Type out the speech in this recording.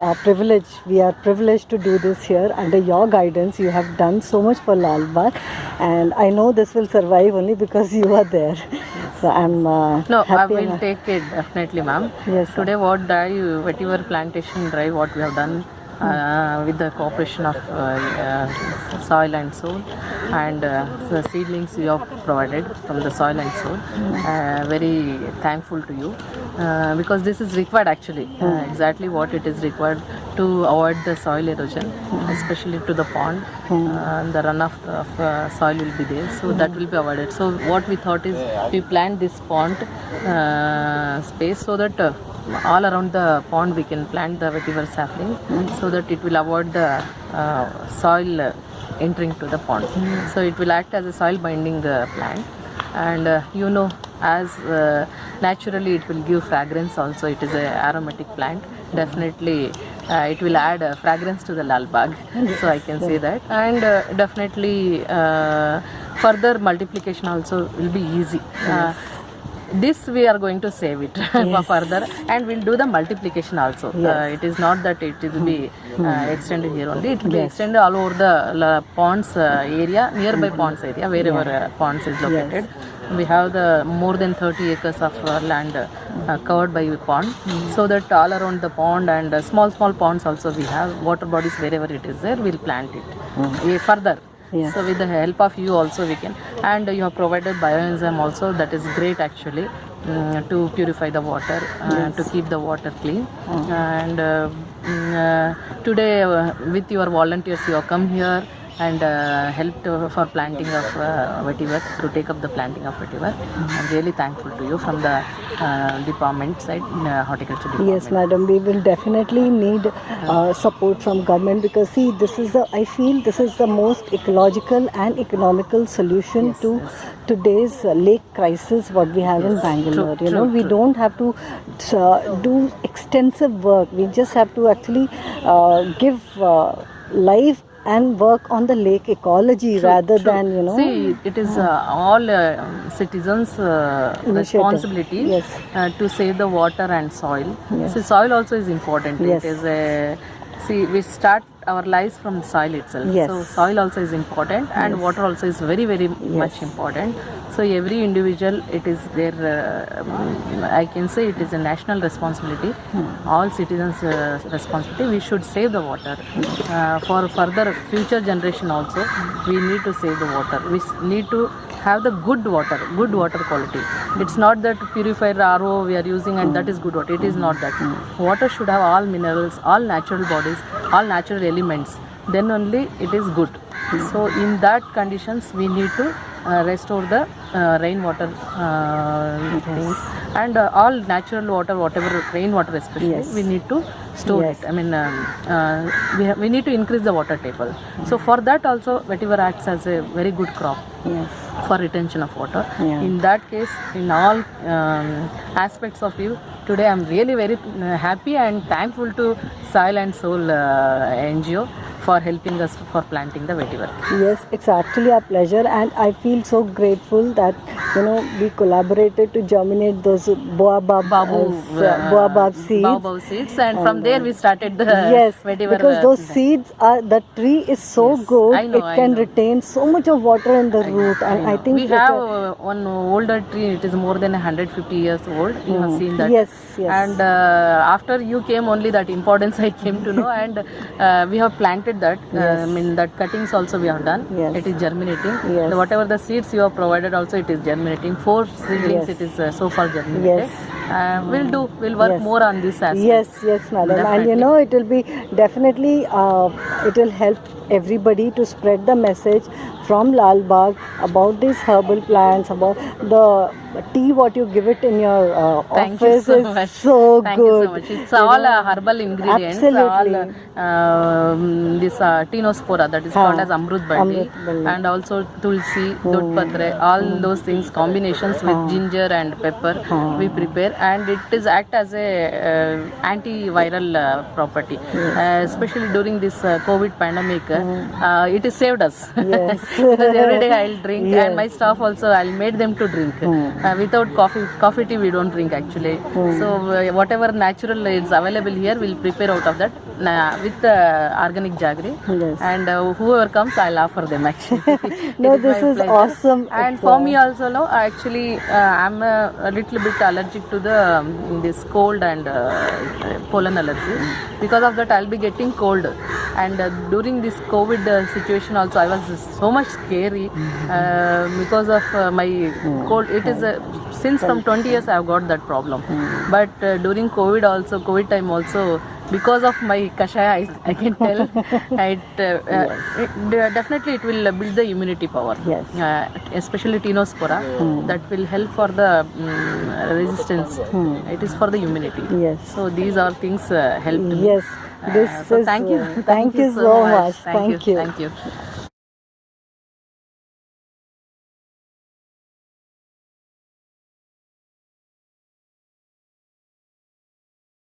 privilege. We are privileged to do this here under your guidance. You have done so much for Lalbagh, and I know this will survive only because you are there. So I'm No, happy. I will take it definitely, ma'am. Yes, sir. Today, what drive, Vetiver plantation drive, what we have done with the cooperation of soil and soul, and the seedlings you have provided from the soil and soul. Very thankful to you because this is required actually, exactly what it is required to avoid the soil erosion, especially to the pond. The runoff of soil will be there, so that will be avoided. So what we thought is we plant this pond space so that all around the pond we can plant the vetiver sapling so that it will avoid the soil entering to the pond. So it will act as a soil binding plant, and as naturally it will give fragrance also. It is a aromatic plant. Definitely it will add fragrance to the Lalbagh, so I can say that, and definitely further multiplication also will be easy. This we are going to save it for further, and we'll do the multiplication also. It is not that it will be extended here only. It will be extended all over the ponds area, nearby ponds area, wherever ponds is located. We have the more than 30 acres of land covered by pond, so that all around the pond and small ponds also we have water bodies. Wherever it is there, we'll plant it further. So with the help of you also we can, and you have provided BioEnzyme also. That is great actually, to purify the water, to keep the water clean. And today with your volunteers you have come here and helped for planting of vetiver, to take up the planting of vetiver. I'm really thankful to you from the department side, horticulture department. Yes, madam, we will definitely need support from government, because see, I feel this is the most ecological and economical solution to today's lake crisis what we have in Bangalore. We don't have to do extensive work. We just have to actually give life and work on the lake ecology rather than, See, it is all citizens' responsibility to save the water and soil. See, soil also is important. It is we start our lives from soil itself. So soil also is important, and water also is very, very much important. So every individual, it is their, I can say it is a national responsibility, all citizens' responsibility. We should save the water. For further future generation also, we need to save the water. We need to have the good water quality. It's not that purified RO we are using and that is good water. It is not that. Water should have all minerals, all natural bodies, all natural elements. Then only it is good. So in that conditions we need to restore the rainwater things, and all natural water, whatever rainwater especially, we need to store it. I mean, we need to increase the water table. So for that also vetiver acts as a very good crop for retention of water. In that case, in all aspects of you, today I am really very happy and thankful to Soil and Soul NGO for helping us for planting the vetiver. Yes, it's actually a pleasure, and I feel so grateful that we collaborated to germinate those baobab seeds, and from there we started the vetiver. Because those seeds the tree is so good. It can retain so much of water in the root, and I think we have one older tree. It is more than 150 years old. You have seen that. Yes. And after you came, only that importance I came to know, and we have planted that. I mean, that cuttings also we have done. It is germinating. Whatever the seeds you have provided also, it is germinating. 4 seedlings it is so far germinated. We'll work more on this aspect. Yes, madam. Definitely. And it will be definitely it will help everybody to spread the message from Lalbagh about these herbal plants, about the tea what you give it in your Thank office you so much. so Thank good. You so much. It's all herbal ingredients. Absolutely. All this tinospora, that is called as Amrut Bandi, and also tulsi, dodpatre, all those things, combinations with ginger and pepper we prepare, and it is act as a antiviral property. Especially during this COVID pandemic, it has saved us. Because every day I'll drink, and my staff also, I'll made them to drink. Without coffee tea we don't drink actually. So whatever natural is available here, we'll prepare out of that. with organic jaggery, Yes. and whoever comes, I'll offer them actually. No, It this my is pleasure. awesome. And It's, for me also, no, actually, I'm a little bit allergic to the this cold and pollen allergy. Because of that, I'll be getting cold. And during this COVID situation, also, I was so much scary because of my cold. It is since from 20 years I have got that problem. But during COVID time also, because of my kashaya, I can tell definitely it will build the immunity power. Yes. Especially tinospora, that will help for the resistance. It is for the immunity. Yes. So these are things helped me. Yes. This So is. thank you. Thank you so much. Thank you. Thank you. Thank you.